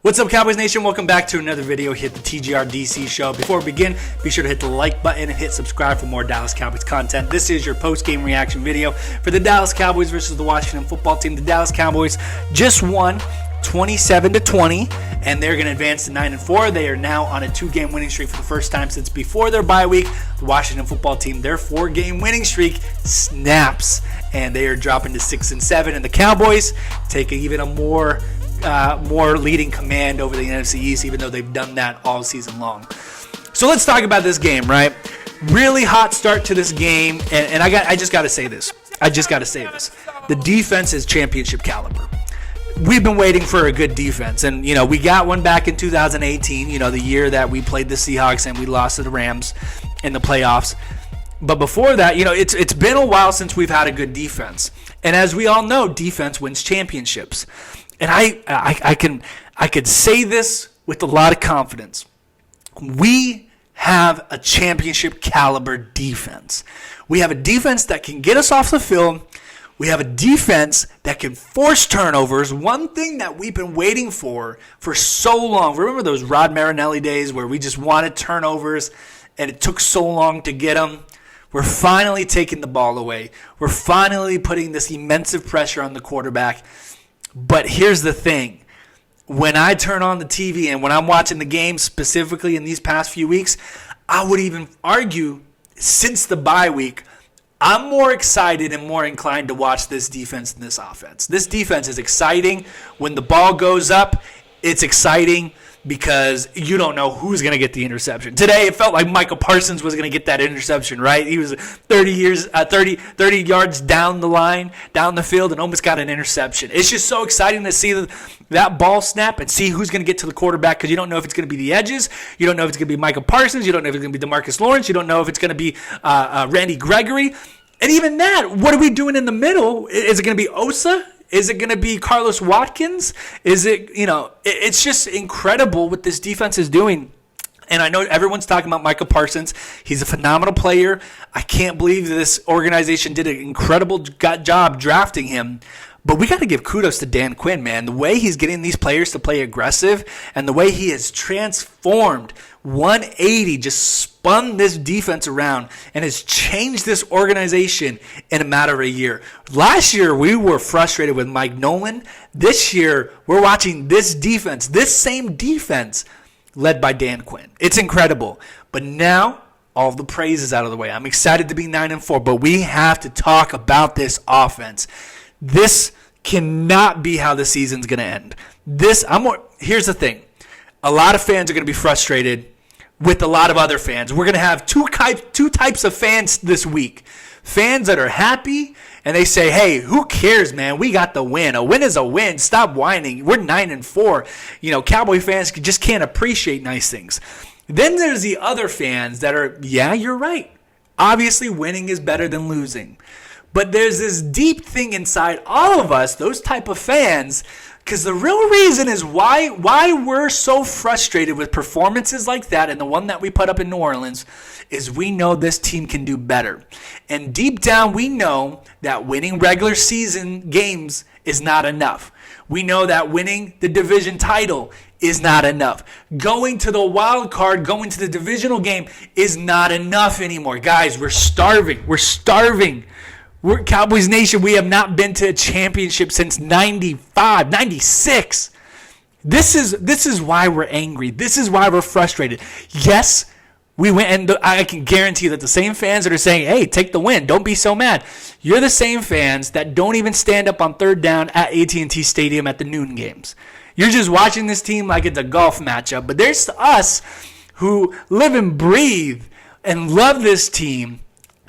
What's up, Cowboys Nation? Welcome back to another video here at the TGR Show. Before we begin, be sure to hit the like button and hit subscribe for more Dallas Cowboys content. This is your post-game reaction video for the Dallas Cowboys versus the Washington football team. The Dallas Cowboys just won 27-20, and they're going to advance to 9-4. They are now on a 2-game winning streak for the first time since before their bye week. The Washington football team, their 4-game winning streak snaps, and they are dropping to 6-7. And the Cowboys take even a more leading command over the NFC East, even though they've done that all season long. So let's talk about this game, right? Really hot start to this game, and I just got to say this. The defense is championship caliber. We've been waiting for a good defense, and we got one back in 2018. The year that we played the Seahawks and we lost to the Rams in the playoffs. But before that, it's been a while since we've had a good defense, and as we all know, defense wins championships. And I could say this with a lot of confidence. We have a championship caliber defense. We have a defense that can get us off the field. We have a defense that can force turnovers. One thing that we've been waiting for so long. Remember those Rod Marinelli days where we just wanted turnovers and it took so long to get them? We're finally taking the ball away. We're finally putting this immense pressure on the quarterback. But here's the thing. When I turn on the TV and when I'm watching the game specifically in these past few weeks, I would even argue since the bye week, I'm more excited and more inclined to watch this defense than this offense. This defense is exciting. When the ball goes up, it's exciting because you don't know who's going to get the interception. Today, it felt like Micah Parsons was going to get that interception, right? He was 30 yards down the line, down the field, and almost got an interception. It's just so exciting to see that ball snap and see who's going to get to the quarterback because you don't know if it's going to be the edges. You don't know if it's going to be Micah Parsons. You don't know if it's going to be DeMarcus Lawrence. You don't know if it's going to be Randy Gregory. And even that, what are we doing in the middle? Is it going to be Osa? Is it going to be Carlos Watkins? Is it, it's just incredible what this defense is doing. And I know everyone's talking about Micah Parsons. He's a phenomenal player. I can't believe this organization did an incredible job drafting him. But we got to give kudos to Dan Quinn, man. The way he's getting these players to play aggressive and the way he has transformed 180, just spun this defense around and has changed this organization in a matter of a year. Last year, we were frustrated with Mike Nolan. This year, we're watching this defense, this same defense, led by Dan Quinn. It's incredible. But now, all the praise is out of the way. I'm excited to be 9-4, but we have to talk about this offense. This cannot be how the season's going to end. Here's the thing. A lot of fans are going to be frustrated with a lot of other fans. We're going to have two types of fans this week. Fans that are happy and they say, hey, who cares, man? We got the win. A win is a win. Stop whining. We're 9-4. Cowboy fans just can't appreciate nice things. Then there's the other fans that are, yeah, you're right. Obviously, winning is better than losing. But there's this deep thing inside all of us, those type of fans, because the real reason is why we're so frustrated with performances like that and the one that we put up in New Orleans is we know this team can do better. And deep down, we know that winning regular season games is not enough. We know that winning the division title is not enough. Going to the wild card, going to the divisional game is not enough anymore. Guys, we're starving. We're Cowboys Nation. We have not been to a championship since 95, 96. This is why we're angry. This is why we're frustrated. Yes, we went, and I can guarantee that the same fans that are saying, hey, take the win, don't be so mad. You're the same fans that don't even stand up on third down at AT&T Stadium at the noon games. You're just watching this team like it's a golf matchup. But there's us who live and breathe and love this team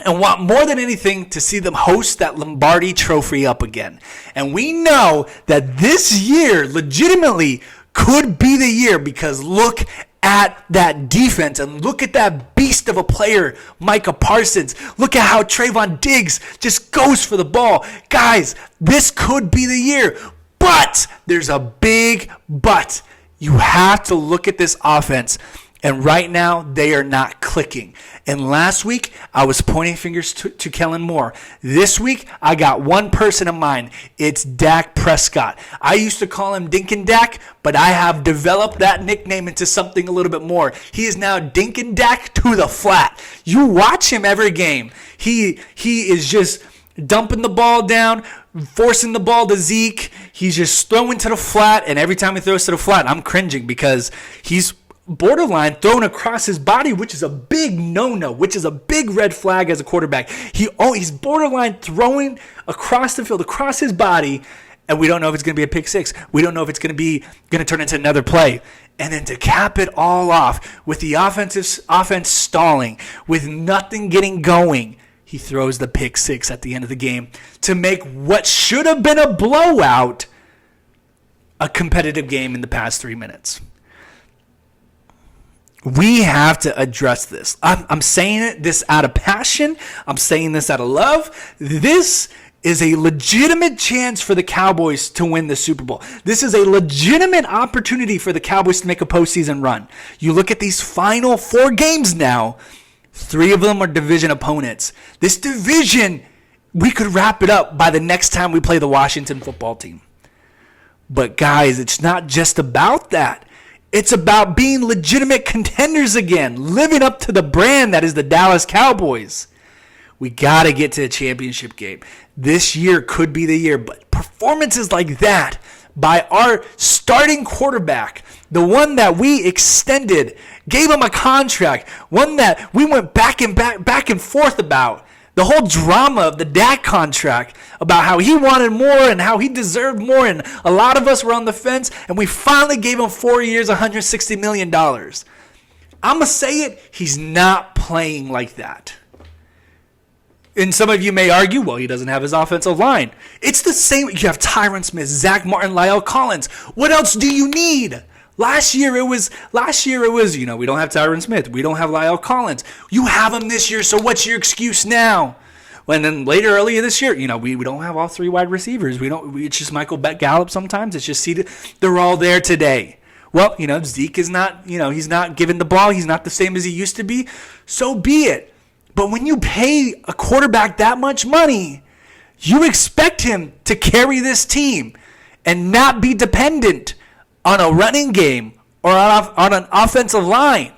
and want more than anything to see them host that Lombardi Trophy up again. And we know that this year legitimately could be the year because look at that defense and look at that beast of a player, Micah Parsons. Look at how Trayvon Diggs just goes for the ball. Guys, this could be the year. But there's a big but. You have to look at this offense And right now, they are not clicking. And last week, I was pointing fingers to Kellen Moore. This week, I got one person in mind. It's Dak Prescott. I used to call him Dinkin' Dak, but I have developed that nickname into something a little bit more. He is now Dinkin' Dak to the flat. You watch him every game. He is just dumping the ball down, forcing the ball to Zeke. He's just throwing to the flat, and every time he throws to the flat, I'm cringing because he's borderline thrown across his body, which is a big no-no, which is a big red flag as a quarterback. He's borderline throwing across the field, across his body, and we don't know if it's going to be a pick six. We don't know if it's going to turn into another play. And then to cap it all off with the offense stalling, with nothing getting going, he throws the pick six at the end of the game to make what should have been a blowout a competitive game in the past 3 minutes. We have to address this. I'm saying this out of passion. I'm saying this out of love. This is a legitimate chance for the Cowboys to win the Super Bowl. This is a legitimate opportunity for the Cowboys to make a postseason run. You look at these final 4 games now, 3 of them are division opponents. This division, we could wrap it up by the next time we play the Washington football team. But guys, it's not just about that. It's about being legitimate contenders again, living up to the brand that is the Dallas Cowboys. We got to get to a championship game. This year could be the year, but performances like that by our starting quarterback, the one that we extended, gave him a contract, one that we went back and forth about, the whole drama of the Dak contract about how he wanted more and how he deserved more, and a lot of us were on the fence, and we finally gave him 4 years, $160 million. I'm going to say it, he's not playing like that. And some of you may argue, well, he doesn't have his offensive line. It's the same. You have Tyron Smith, Zach Martin, La'el Collins. What else do you need? Last year it was, we don't have Tyron Smith. We don't have La'el Collins. You have him this year, so what's your excuse now? And then earlier this year, we don't have all 3 wide receivers. It's just Michael Gallup sometimes. It's just seated. They're all there today. Well, Zeke is not, he's not giving the ball. He's not the same as he used to be. So be it. But when you pay a quarterback that much money, you expect him to carry this team and not be dependent on a running game or on an offensive line.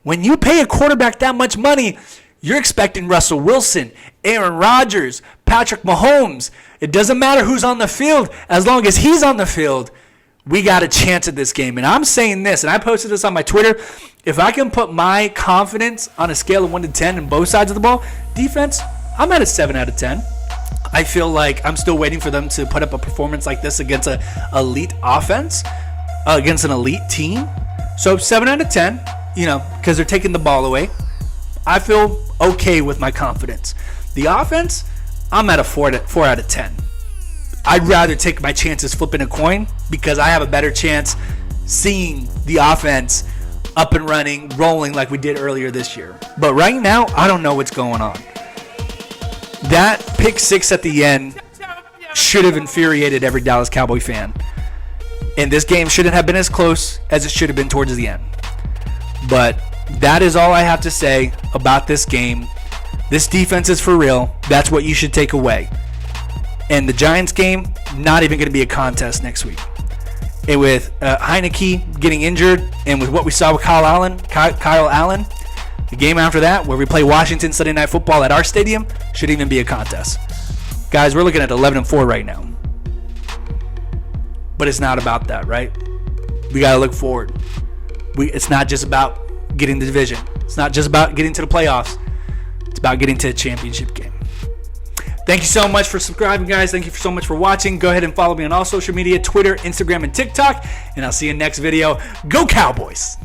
When you pay a quarterback that much money, you're expecting Russell Wilson, Aaron Rodgers, Patrick Mahomes. It doesn't matter who's on the field. As long as he's on the field, we got a chance at this game. And I'm saying this, and I posted this on my Twitter. If I can put my confidence on a scale of 1 to 10 in both sides of the ball, defense, I'm at a 7 out of 10. I feel like I'm still waiting for them to put up a performance like this against an elite offense, against an elite team. So 7 out of 10, because they're taking the ball away. I feel okay with my confidence. The offense, I'm at a 4 out of 10. I'd rather take my chances flipping a coin because I have a better chance seeing the offense up and running, rolling like we did earlier this year. But right now, I don't know what's going on. That pick six at the end should have infuriated every Dallas Cowboy fan. And this game shouldn't have been as close as it should have been towards the end. But that is all I have to say about this game. This defense is for real. That's what you should take away. And the Giants game, not even going to be a contest next week. And with Heineke getting injured, and with what we saw with Kyle Allen, the game after that, where we play Washington Sunday Night Football at our stadium, should even be a contest. Guys, we're looking at 11-4 right now. But it's not about that, right? We got to look forward. It's not just about getting the division. It's not just about getting to the playoffs. It's about getting to a championship game. Thank you so much for subscribing, guys. Thank you so much for watching. Go ahead and follow me on all social media, Twitter, Instagram, and TikTok. And I'll see you in the next video. Go Cowboys!